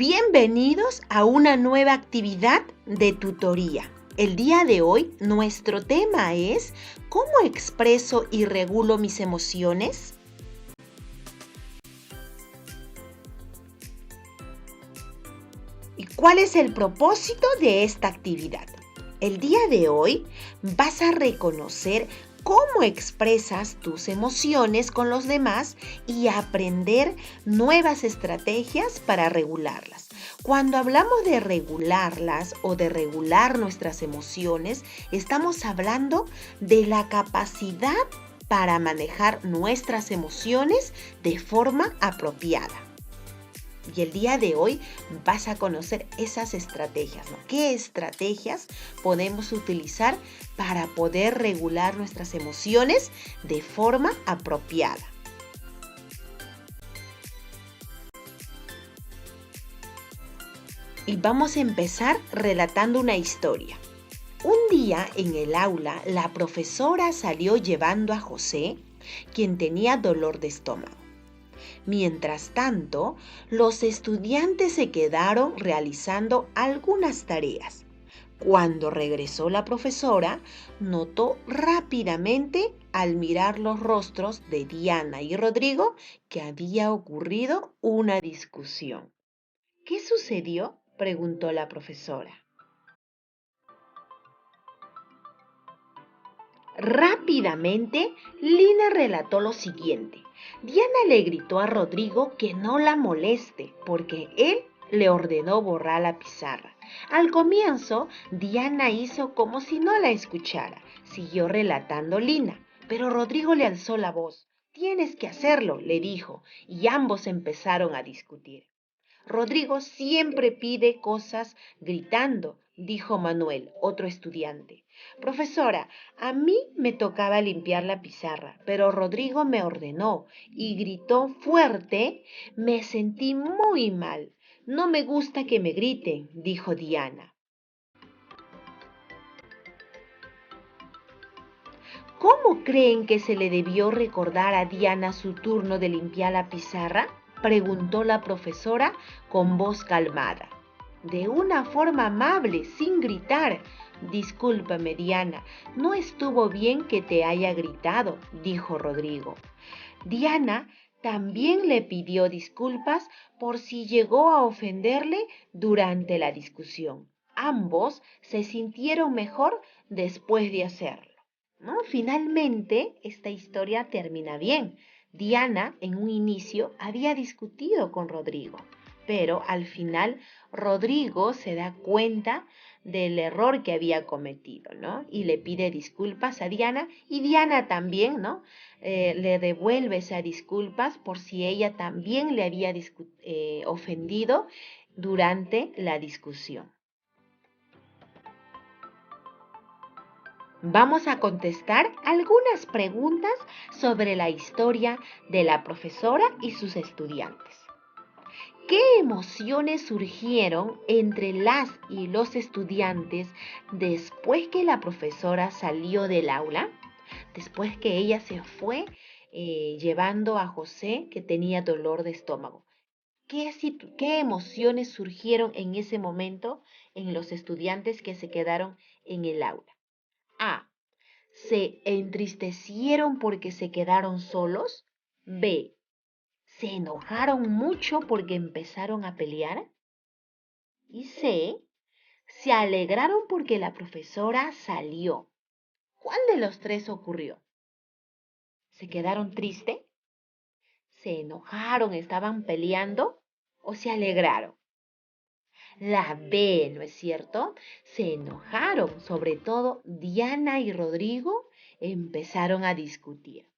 Bienvenidos a una nueva actividad de tutoría. El día de hoy nuestro tema es ¿cómo expreso y regulo mis emociones? ¿Y cuál es el propósito de esta actividad? El día de hoy vas a reconocer cómo expresas tus emociones con los demás y aprender nuevas estrategias para regularlas. Cuando hablamos de regularlas o de regular nuestras emociones, estamos hablando de la capacidad para manejar nuestras emociones de forma apropiada. Y el día de hoy vas a conocer esas estrategias, ¿no? ¿Qué estrategias podemos utilizar para poder regular nuestras emociones de forma apropiada? Y vamos a empezar relatando una historia. Un día en el aula, la profesora salió llevando a José, quien tenía dolor de estómago. Mientras tanto, los estudiantes se quedaron realizando algunas tareas. Cuando regresó la profesora, notó rápidamente al mirar los rostros de Diana y Rodrigo que había ocurrido una discusión. ¿Qué sucedió?, preguntó la profesora. Rápidamente, Lina relató lo siguiente. Diana le gritó a Rodrigo que no la moleste porque él le ordenó borrar la pizarra. Al comienzo, Diana hizo como si no la escuchara. Siguió relatando Lina, pero Rodrigo le alzó la voz. «Tienes que hacerlo», le dijo, y ambos empezaron a discutir. «Rodrigo siempre pide cosas gritando», dijo Manuel, otro estudiante. «Profesora, a mí me tocaba limpiar la pizarra, pero Rodrigo me ordenó y gritó fuerte. Me sentí muy mal. No me gusta que me griten», dijo Diana. «¿Cómo creen que se le debió recordar a Diana su turno de limpiar la pizarra?», preguntó la profesora con voz calmada. «De una forma amable, sin gritar». «Discúlpame, Diana, no estuvo bien que te haya gritado», dijo Rodrigo. Diana también le pidió disculpas por si llegó a ofenderle durante la discusión. Ambos se sintieron mejor después de hacerlo, ¿no? Finalmente, esta historia termina bien. Diana, en un inicio, había discutido con Rodrigo, pero al final Rodrigo se da cuenta del error que había cometido, ¿no? Y le pide disculpas a Diana, y Diana también, ¿no? Le devuelve esas disculpas por si ella también le había ofendido durante la discusión. Vamos a contestar algunas preguntas sobre la historia de la profesora y sus estudiantes. ¿Qué emociones surgieron entre las y los estudiantes después que la profesora salió del aula? Después que ella se fue llevando a José, que tenía dolor de estómago. ¿Qué emociones surgieron en ese momento en los estudiantes que se quedaron en el aula? A. ¿Se entristecieron porque se quedaron solos? B. ¿Se enojaron mucho porque empezaron a pelear? Y C. ¿Se alegraron porque la profesora salió? ¿Cuál de los tres ocurrió? ¿Se quedaron tristes? ¿Se enojaron, estaban peleando? ¿O se alegraron? La B, ¿no es cierto? Se enojaron, sobre todo Diana y Rodrigo empezaron a discutir.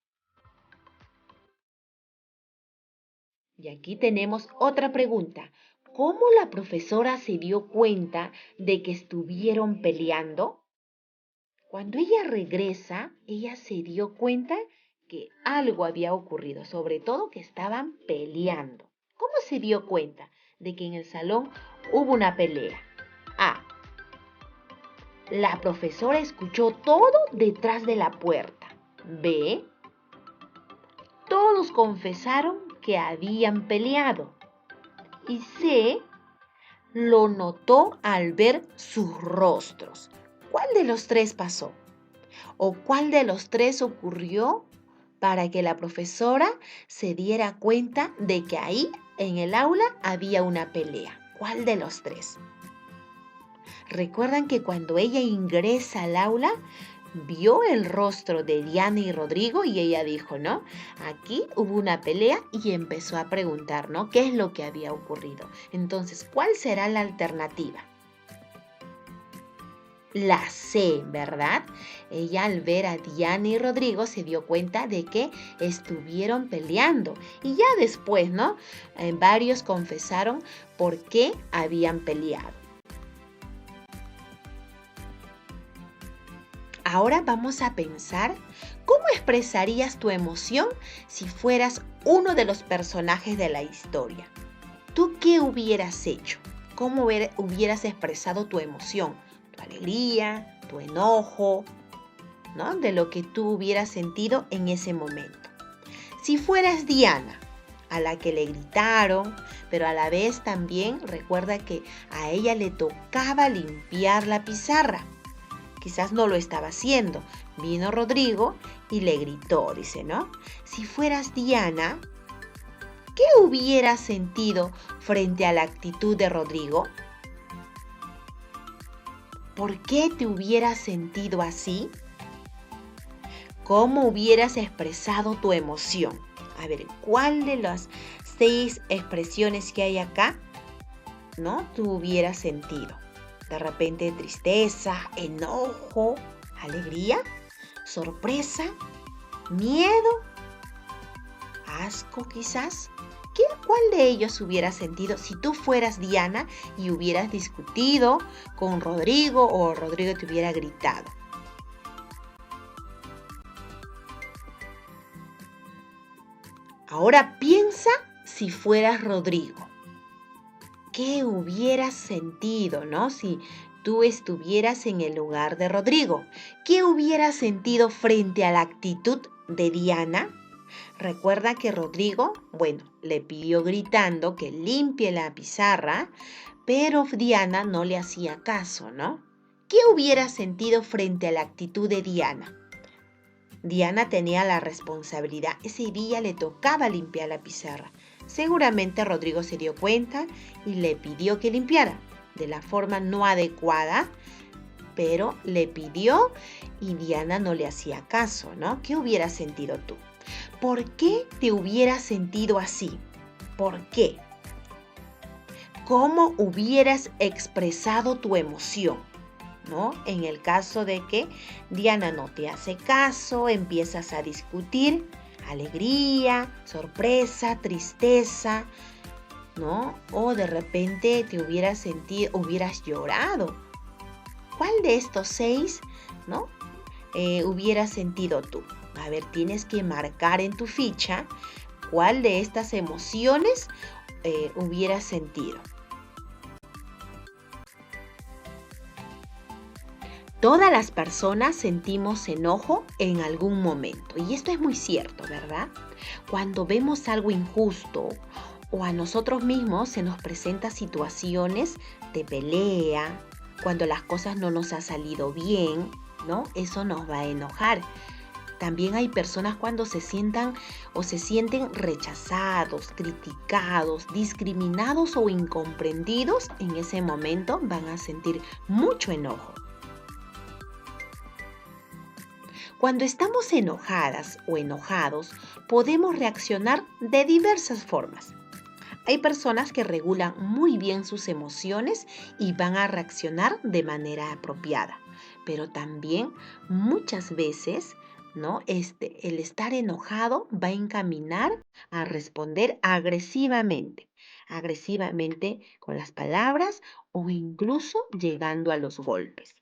Y aquí tenemos otra pregunta. ¿Cómo la profesora se dio cuenta de que estuvieron peleando? Cuando ella regresa, ella se dio cuenta que algo había ocurrido, sobre todo que estaban peleando. ¿Cómo se dio cuenta de que en el salón hubo una pelea? A. La profesora escuchó todo detrás de la puerta. B. Todos confesaron que habían peleado. Y C. lo notó al ver sus rostros. ¿Cuál de los tres pasó? ¿O cuál de los tres ocurrió para que la profesora se diera cuenta de que ahí en el aula había una pelea? ¿Cuál de los tres? Recuerdan que cuando ella ingresa al aula, vio el rostro de Diana y Rodrigo y ella dijo, ¿no? Aquí hubo una pelea y empezó a preguntar, ¿no? ¿Qué es lo que había ocurrido? Entonces, ¿cuál será la alternativa? La C, ¿verdad? Ella al ver a Diana y Rodrigo se dio cuenta de que estuvieron peleando y ya después, ¿no? Varios confesaron por qué habían peleado. Ahora vamos a pensar cómo expresarías tu emoción si fueras uno de los personajes de la historia. ¿Tú qué hubieras hecho? ¿Cómo hubieras expresado tu emoción? Tu alegría, tu enojo, ¿no? De lo que tú hubieras sentido en ese momento. Si fueras Diana, a la que le gritaron, pero a la vez también recuerda que a ella le tocaba limpiar la pizarra. Quizás no lo estaba haciendo. Vino Rodrigo y le gritó, dice, ¿no? Si fueras Diana, ¿qué hubieras sentido frente a la actitud de Rodrigo? ¿Por qué te hubieras sentido así? ¿Cómo hubieras expresado tu emoción? A ver, ¿cuál de las 6 expresiones que hay acá, ¿no? Tú hubieras sentido. De repente tristeza, enojo, alegría, sorpresa, miedo, asco quizás. ¿Cuál de ellos hubieras sentido si tú fueras Diana y hubieras discutido con Rodrigo o Rodrigo te hubiera gritado? Ahora piensa si fueras Rodrigo. ¿Qué hubieras sentido, no? Si tú estuvieras en el lugar de Rodrigo. ¿Qué hubieras sentido frente a la actitud de Diana? Recuerda que Rodrigo, le pidió gritando que limpie la pizarra, pero Diana no le hacía caso, ¿no? ¿Qué hubieras sentido frente a la actitud de Diana? Diana tenía la responsabilidad. Ese día le tocaba limpiar la pizarra. Seguramente Rodrigo se dio cuenta y le pidió que limpiara de la forma no adecuada, pero le pidió y Diana no le hacía caso, ¿no? ¿Qué hubieras sentido tú? ¿Por qué te hubieras sentido así? ¿Por qué? ¿Cómo hubieras expresado tu emoción? ¿No? En el caso de que Diana no te hace caso, empiezas a discutir, alegría, sorpresa, tristeza, ¿no? O de repente te hubieras llorado. ¿Cuál de estos 6, ¿no? Hubieras sentido tú? A ver, tienes que marcar en tu ficha cuál de estas emociones hubieras sentido. Todas las personas sentimos enojo en algún momento y esto es muy cierto, ¿verdad? Cuando vemos algo injusto o a nosotros mismos se nos presentan situaciones de pelea, cuando las cosas no nos han salido bien, ¿no? Eso nos va a enojar. También hay personas cuando se sientan o se sienten rechazados, criticados, discriminados o incomprendidos, en ese momento van a sentir mucho enojo. Cuando estamos enojadas o enojados, podemos reaccionar de diversas formas. Hay personas que regulan muy bien sus emociones y van a reaccionar de manera apropiada, pero también muchas veces, ¿no? El estar enojado va a encaminar a responder agresivamente con las palabras o incluso llegando a los golpes.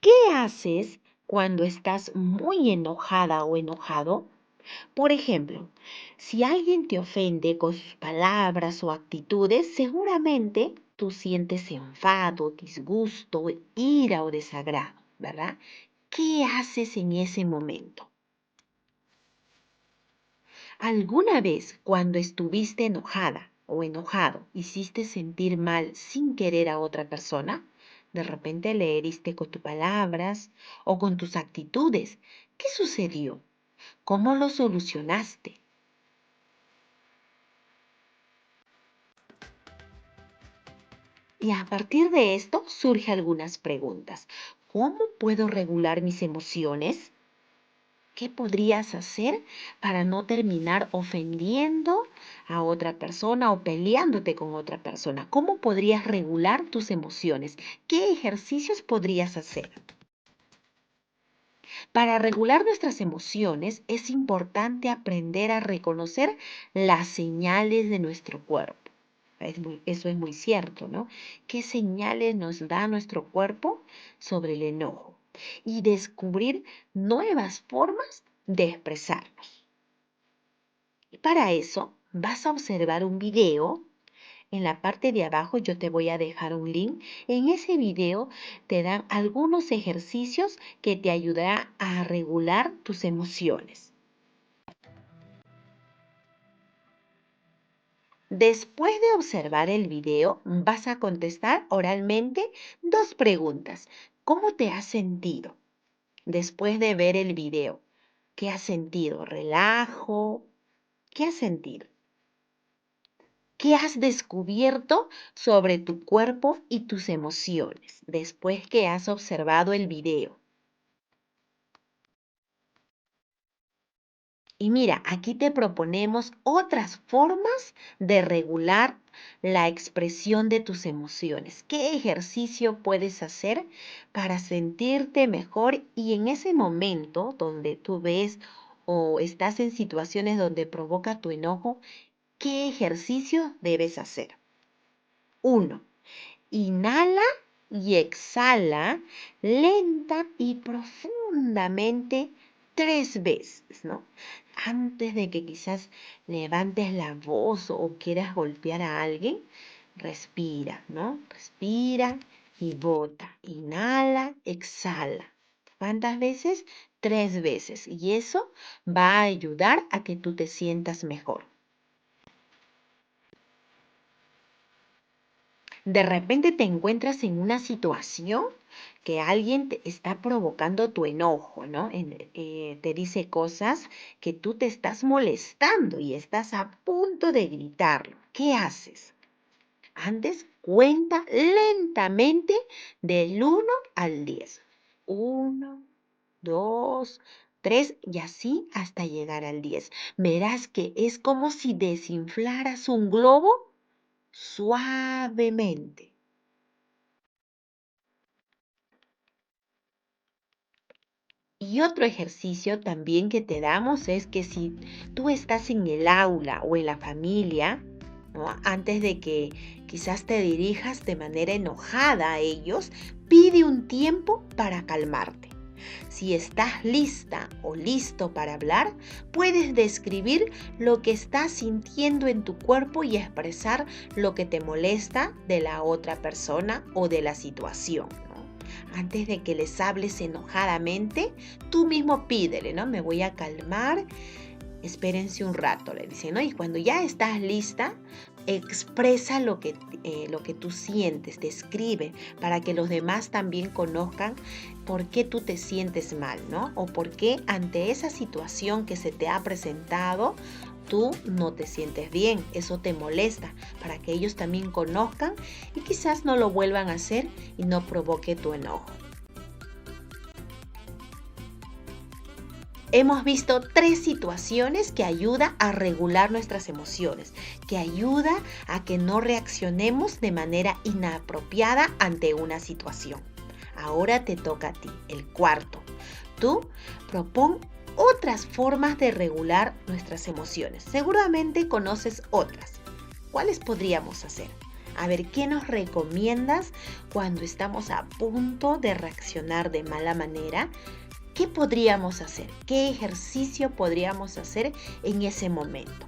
¿Qué haces cuando estás muy enojada o enojado? Por ejemplo, si alguien te ofende con sus palabras o actitudes, seguramente tú sientes enfado, disgusto, ira o desagrado, ¿verdad? ¿Qué haces en ese momento? ¿Alguna vez cuando estuviste enojada o enojado hiciste sentir mal sin querer a otra persona? De repente le heriste con tus palabras o con tus actitudes. ¿Qué sucedió? ¿Cómo lo solucionaste? Y a partir de esto surgen algunas preguntas. ¿Cómo puedo regular mis emociones? ¿Qué podrías hacer para no terminar ofendiendo a otra persona o peleándote con otra persona? ¿Cómo podrías regular tus emociones? ¿Qué ejercicios podrías hacer? Para regular nuestras emociones es importante aprender a reconocer las señales de nuestro cuerpo. Eso es muy cierto, ¿no? ¿Qué señales nos da nuestro cuerpo sobre el enojo? Y descubrir nuevas formas de expresarnos. Y para eso vas a observar un video. En la parte de abajo yo te voy a dejar un link. En ese video te dan algunos ejercicios que te ayudarán a regular tus emociones. Después de observar el video, vas a contestar oralmente dos preguntas. ¿Cómo te has sentido después de ver el video? ¿Qué has sentido? ¿Relajo? ¿Qué has sentido? ¿Qué has descubierto sobre tu cuerpo y tus emociones después que has observado el video? Y mira, aquí te proponemos otras formas de regular la expresión de tus emociones. ¿Qué ejercicio puedes hacer para sentirte mejor y en ese momento donde tú ves o estás en situaciones donde provoca tu enojo, qué ejercicio debes hacer? 1. Inhala y exhala lenta y profundamente 3 veces, ¿no? Antes de que quizás levantes la voz o quieras golpear a alguien, respira, ¿no? Respira y bota. Inhala, exhala. ¿Cuántas veces? 3 veces. Y eso va a ayudar a que tú te sientas mejor. De repente te encuentras en una situación que alguien te está provocando tu enojo, ¿no? Te dice cosas que tú te estás molestando y estás a punto de gritarlo. ¿Qué haces? Antes cuenta lentamente del 1 al 10. 1, 2, 3 y así hasta llegar al 10. Verás que es como si desinflaras un globo suavemente. Y otro ejercicio también que te damos es que si tú estás en el aula o en la familia, ¿no? Antes de que quizás te dirijas de manera enojada a ellos, pide un tiempo para calmarte. Si estás lista o listo para hablar, puedes describir lo que estás sintiendo en tu cuerpo y expresar lo que te molesta de la otra persona o de la situación, ¿no? Antes de que les hables enojadamente, tú mismo pídele, ¿no? Me voy a calmar, espérense un rato, le dicen, ¿no? Y cuando ya estás lista, expresa lo que tú sientes, describe para que los demás también conozcan por qué tú te sientes mal, ¿no? O por qué ante esa situación que se te ha presentado, tú no te sientes bien, eso te molesta, para que ellos también conozcan y quizás no lo vuelvan a hacer y no provoque tu enojo. Hemos visto 3 situaciones que ayudan a regular nuestras emociones, que ayuda a que no reaccionemos de manera inapropiada ante una situación. Ahora te toca a ti, el cuarto. Tú propón otras formas de regular nuestras emociones. Seguramente conoces otras. ¿Cuáles podríamos hacer? A ver, ¿qué nos recomiendas cuando estamos a punto de reaccionar de mala manera? ¿Qué podríamos hacer? ¿Qué ejercicio podríamos hacer en ese momento?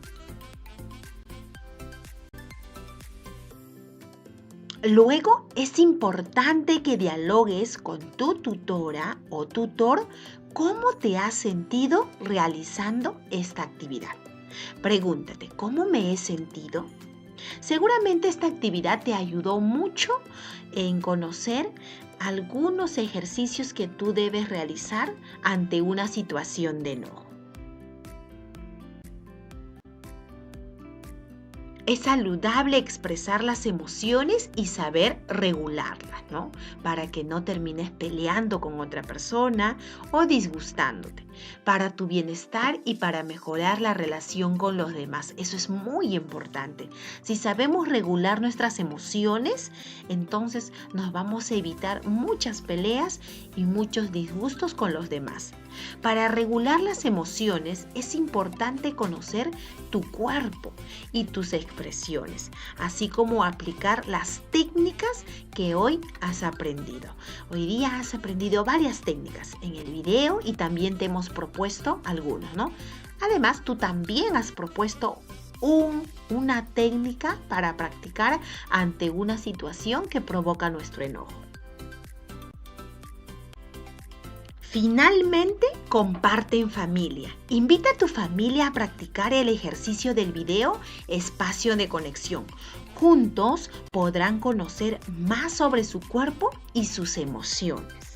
Luego es importante que dialogues con tu tutora o tutor cómo te has sentido realizando esta actividad. Pregúntate, ¿cómo me he sentido? Seguramente esta actividad te ayudó mucho en conocer algunos ejercicios que tú debes realizar ante una situación de enojo. Es saludable expresar las emociones y saber regularlas, ¿no? Para que no termines peleando con otra persona o disgustándote. Para tu bienestar y para mejorar la relación con los demás. Eso es muy importante. Si sabemos regular nuestras emociones, entonces nos vamos a evitar muchas peleas y muchos disgustos con los demás. Para regular las emociones es importante conocer tu cuerpo y tus expresiones, así como aplicar las técnicas que hoy has aprendido. Hoy día has aprendido varias técnicas en el video y también te hemos propuesto algunas, ¿no? Además, tú también has propuesto una técnica para practicar ante una situación que provoca nuestro enojo. Finalmente, comparte en familia. Invita a tu familia a practicar el ejercicio del video Espacio de Conexión. Juntos podrán conocer más sobre su cuerpo y sus emociones.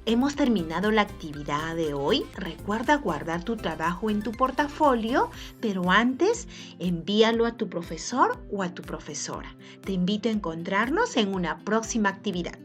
Hemos terminado la actividad de hoy. Recuerda guardar tu trabajo en tu portafolio, pero antes envíalo a tu profesor o a tu profesora. Te invito a encontrarnos en una próxima actividad.